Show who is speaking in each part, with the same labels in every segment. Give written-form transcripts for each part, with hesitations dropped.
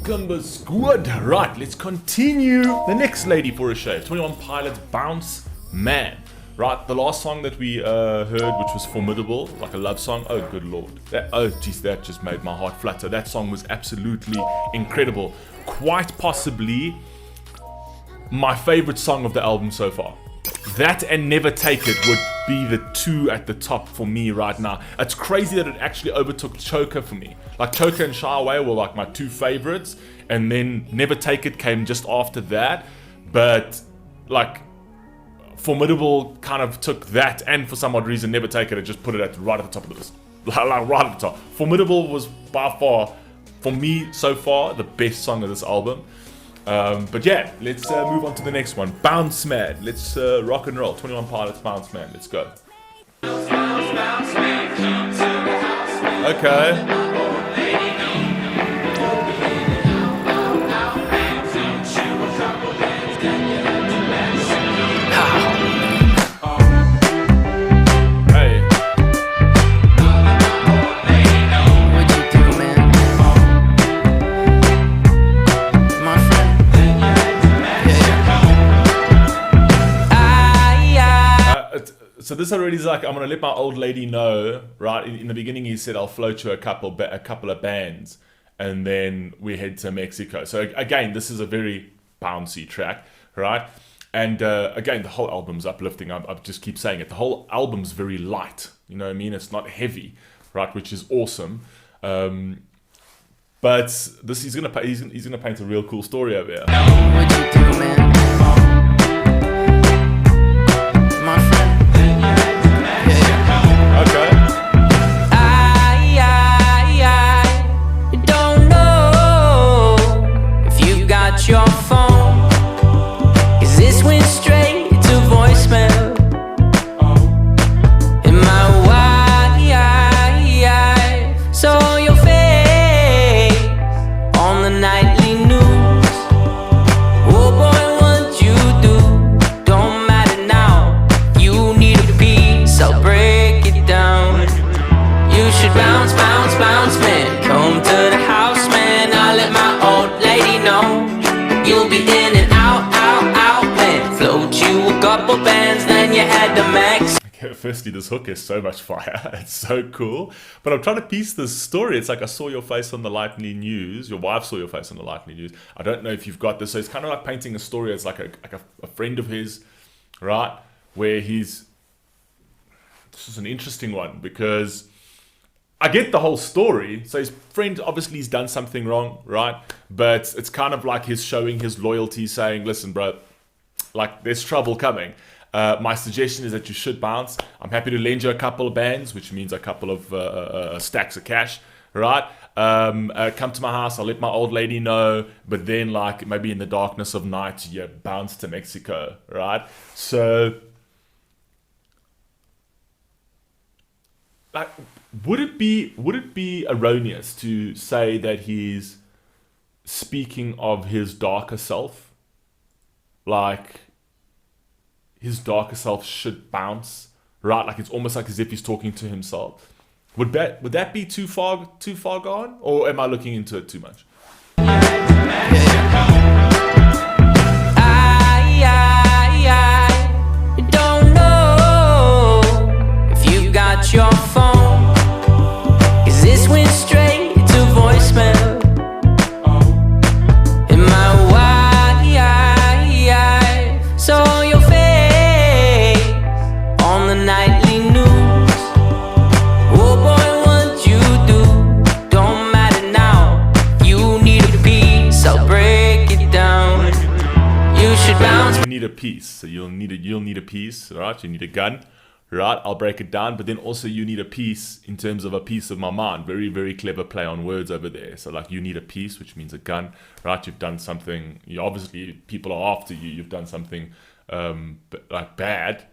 Speaker 1: QCUMBER squad. Right, let's continue. The next lady for a shave. 21 Pilots, Bounce Man. Right, the last song that we heard, which was Formidable, like a love song. Oh, good lord. Oh, geez, that just made my heart flutter. That song was absolutely incredible. Quite possibly my favorite song of the album so far. That and Never Take It would be the two at the top for me right now. It's crazy that it actually overtook Choker for me. Like Choker and Shy Away were like my two favorites, and then Never Take It came just after that. But like Formidable kind of took that, and for some odd reason Never Take It, just put it right at the top of the list. Like right at the top. Formidable was by far, for me so far, the best song of this album. But yeah, let's move on to the next one. Bounce Man. Let's rock and roll. 21 Pilots, Bounce Man. Let's go. Okay. So this already is like, I'm gonna let my old lady know, right? In the beginning, he said I'll float you a couple of bands, and then we head to Mexico. So again, this is a very bouncy track, right? And again, the whole album's uplifting. I just keep saying it. The whole album's very light. You know what I mean? It's not heavy, right? Which is awesome. But this he's gonna paint a real cool story over here.
Speaker 2: What'd you do, man? My friend.
Speaker 1: Okay.
Speaker 2: I don't know if you got your phone, 'cause this went straight to voicemail. In my wife saw your face on the nightly news. Oh boy, what you do don't matter now. You need a piece, I'll break it down. You should bounce, bounce, bounce, man. Come to the house, man. I'll let my old lady know. You'll be in and out, out, out, man. Float you a couple bands, then you head to Mexico.
Speaker 1: Okay, firstly, this hook is so much fire. It's so cool. But I'm trying to piece this story. It's like I saw your face on the nightly news. Your wife saw your face on the nightly news. I don't know if you've got this. So it's kind of like painting a story as like a friend of his, right? Where he's... This is an interesting one because I get the whole story. So his friend, obviously he's done something wrong, right? But it's kind of like he's showing his loyalty, saying, listen, bro, like there's trouble coming. My suggestion is that you should bounce. I'm happy to lend you a couple of bands, which means a couple of stacks of cash, right? Come to my house, I'll let my old lady know. But then like maybe in the darkness of night, you bounce to Mexico, right? So... like, would it be erroneous to say that he's speaking of his darker self? Like his darker self should bounce, right? Like it's almost like as if he's talking to himself. Would that be too far gone, or am I looking into it too much?
Speaker 2: I don't know if you got your phone, 'cause this went straight to voicemail. In my wife saw your face on the nightly news. Oh boy, what you do don't matter now. You need a piece, I'll break it down. You should bounce.
Speaker 1: You need a piece, so you'll need a piece, right? You need a gun, right? I'll break it down, but then also you need a piece in terms of a piece of my mind. Very, very clever play on words over there. So like you need a piece, which means a gun, right? You've done something. You obviously people are after you. You've done something like bad,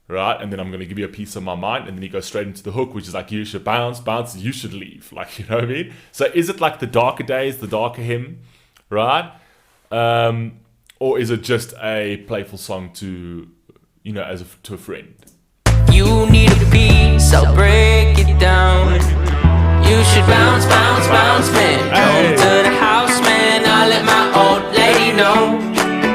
Speaker 1: right? And then I'm gonna give you a piece of my mind, and then you go straight into the hook, which is like you should bounce, you should leave. Like you know what I mean? So is it like the darker days, the darker him, right? Or is it just a playful song to, you know, to a friend?
Speaker 2: You need a piece, I'll break it down. You should bounce, bounce, bounce, man. Come to the house, man. I'll let my old lady know.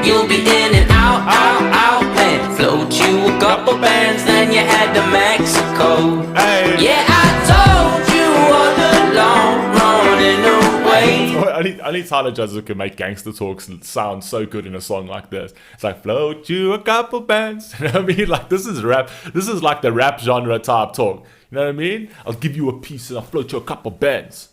Speaker 2: You'll be in and out, out, out, man. Float you a couple bands, then you head to Mexico.
Speaker 1: Hey.
Speaker 2: Yeah, I told you all along, running away.
Speaker 1: Only Tyler Joseph can make gangster talks sound so good in a song like this. It's like, float you a couple bands. You know what I mean? Like, this is rap. This is like the rap genre type talk. You know what I mean? I'll give you a piece and I'll float you a couple bands.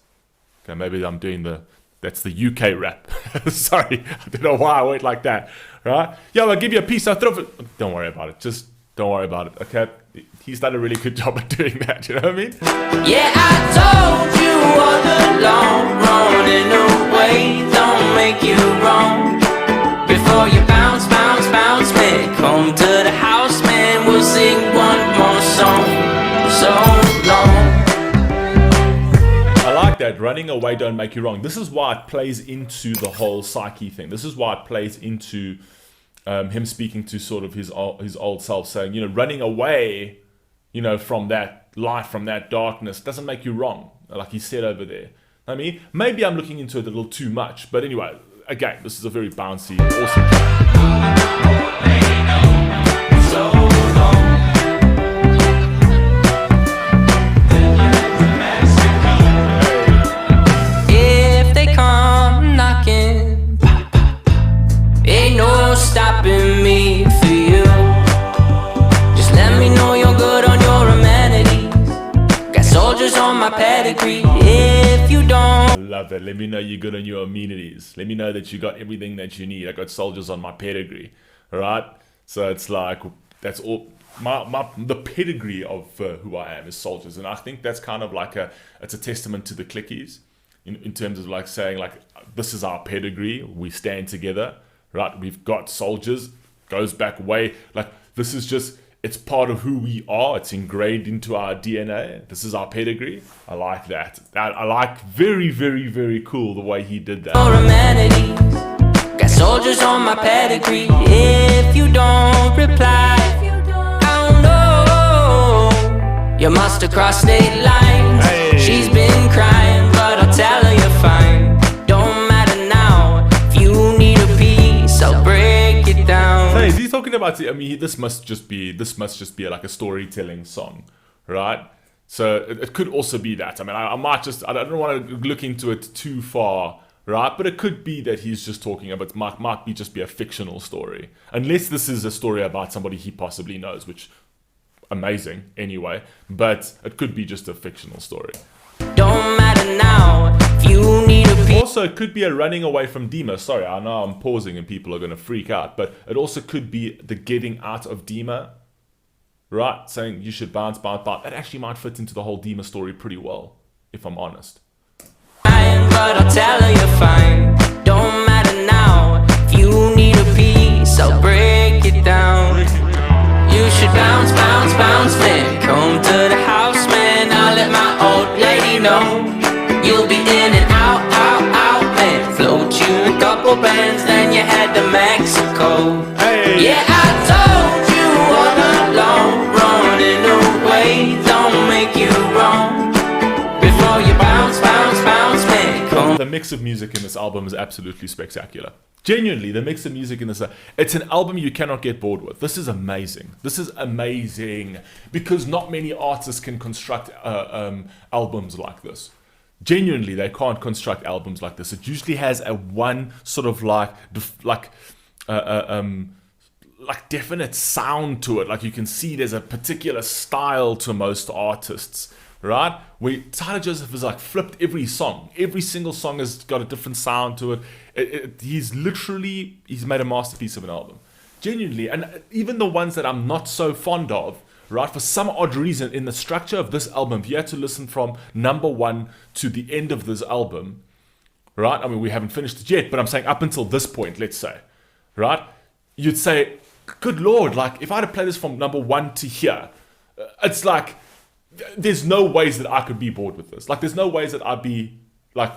Speaker 1: Okay, maybe I'm doing that's the UK rap. Sorry, I don't know why I went like that. Right? Yo, I'll give you a piece, I'll throw it. Don't worry about it. Just don't worry about it, okay? He's done a really good job at doing that, you know what I mean?
Speaker 2: Yeah, I told you all along, running away don't make you wrong. Before you bounce, bounce, bounce, man, come to the house, man, we'll sing one more song. So long.
Speaker 1: I like that. Running away don't make you wrong. This is why it plays into the whole psyche thing. This is why it plays into him speaking to sort of his old self, saying, you know, running away, you know, from that light, from that darkness, doesn't make you wrong, like he said over there. I mean, maybe I'm looking into it a little too much, but anyway, again, this is a very bouncy, awesome track.
Speaker 2: If they come knocking, pop, pop, pop, ain't no stopping me for you. Just let me know you're good on your amenities. Got soldiers on my pedigree. If you don't,
Speaker 1: I love that. Let me know you're good on your amenities. Let me know that you got everything that you need. I got soldiers on my pedigree. All right? So it's like, that's all. The pedigree of who I am is soldiers. And I think that's kind of like it's a testament to the Clickies in terms of like saying like, this is our pedigree. We stand together, right? We've got soldiers. Goes back way. Like, this is just, it's part of who we are. It's ingrained into our DNA. This is our pedigree. I like that. I like very, very, very cool the way he did that.
Speaker 2: your amenities. Got soldiers on my pedigree. If you don't reply, I don't know. You must have crossed state lines.
Speaker 1: Hey.
Speaker 2: She's been crying, but I'll tell her you're fine. Don't matter now. If you need a piece, I'll break it down.
Speaker 1: Hey, is he talking about? I mean, this must just be like a storytelling song, right? So it could also be that. I mean, I don't want to look into it too far, right? But it could be that he's just talking about, might be just be a fictional story, unless this is a story about somebody he possibly knows, which amazing anyway. But it could be just a fictional story.
Speaker 2: Don't matter now. If you need a piece.
Speaker 1: Also, it could be a running away from Dima. Sorry, I know I'm pausing and people are going to freak out, but it also could be the getting out of Dima, right? Saying you should bounce, bounce, bounce. That actually might fit into the whole Dima story pretty well, if I'm honest.
Speaker 2: But I'll tell her you're fine. Don't matter now. If you need a piece, I'll break it down. You should bounce, bounce, bounce, man. Come to the house, man. I'll let my old lady know. You'll be in and out, out, out, man. Float you a couple bands, then you head to Mexico.
Speaker 1: Hey.
Speaker 2: Yeah, I told you all along, running away don't make you wrong. Before you bounce, bounce, bounce, man, come.
Speaker 1: The mix of music in this album is absolutely spectacular. Genuinely, the mix of music in this, it's an album you cannot get bored with. This is amazing. This is amazing because not many artists can construct albums like this. Genuinely, they can't construct albums like this. It usually has a one sort of like definite sound to it. Like you can see there's a particular style to most artists, right? Where Tyler Joseph is like flipped every song. Every single song has got a different sound to it. He's made a masterpiece of an album. Genuinely, and even the ones that I'm not so fond of, right? For some odd reason, in the structure of this album, if you had to listen from number 1 to the end of this album, right? I mean, we haven't finished it yet, but I'm saying up until this point, let's say, right? You'd say, good Lord, like if I had to play this from number 1 to here, it's like, there's no ways that I could be bored with this. Like, there's no ways that I'd be like,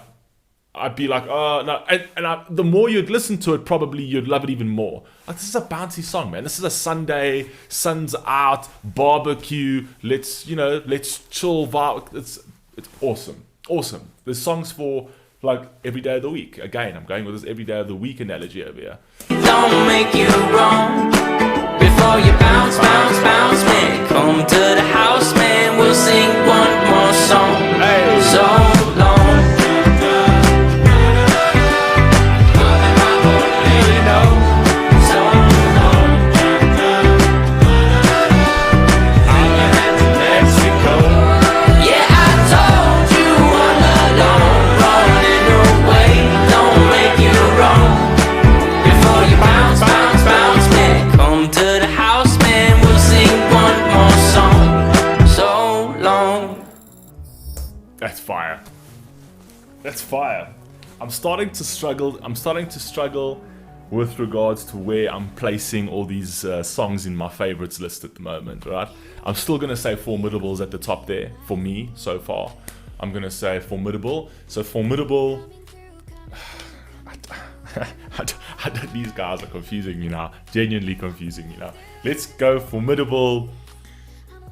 Speaker 1: oh no. And the more you'd listen to it, probably you'd love it even more. Like, this is a bouncy song, man. This is a Sunday, sun's out, barbecue. Let's chill vibe. It's awesome. Awesome. There's songs for like every day of the week. Again, I'm going with this every day of the week analogy over here.
Speaker 2: Don't make you wrong. Before you bounce, bounce, bounce, man. Come to the house, man. We'll sing one more song.
Speaker 1: Hey.
Speaker 2: So long. You know, so long.
Speaker 1: Mexico.
Speaker 2: Yeah, I told you all along, running away. Don't make you wrong. Before you bounce, bounce, bounce, man. Come to the house, man. We'll sing one more song. So long.
Speaker 1: That's fire. That's fire. I'm starting to struggle with regards to where I'm placing all these songs in my favorites list at the moment, right? I'm still gonna say Formidable's at the top there for me so far. I'm gonna say Formidable. So Formidable. These guys are confusing me now. Genuinely confusing me now. Let's go Formidable.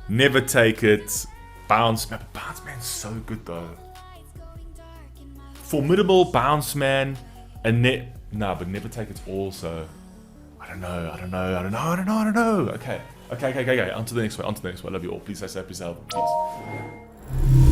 Speaker 1: Never Take It. Bounce Man. Bounce Man's so good though. Formidable, Bounce Man, and but Never Take It also. I don't know. Okay. On to the next one. Love you all. Please stay safe yourself. Peace.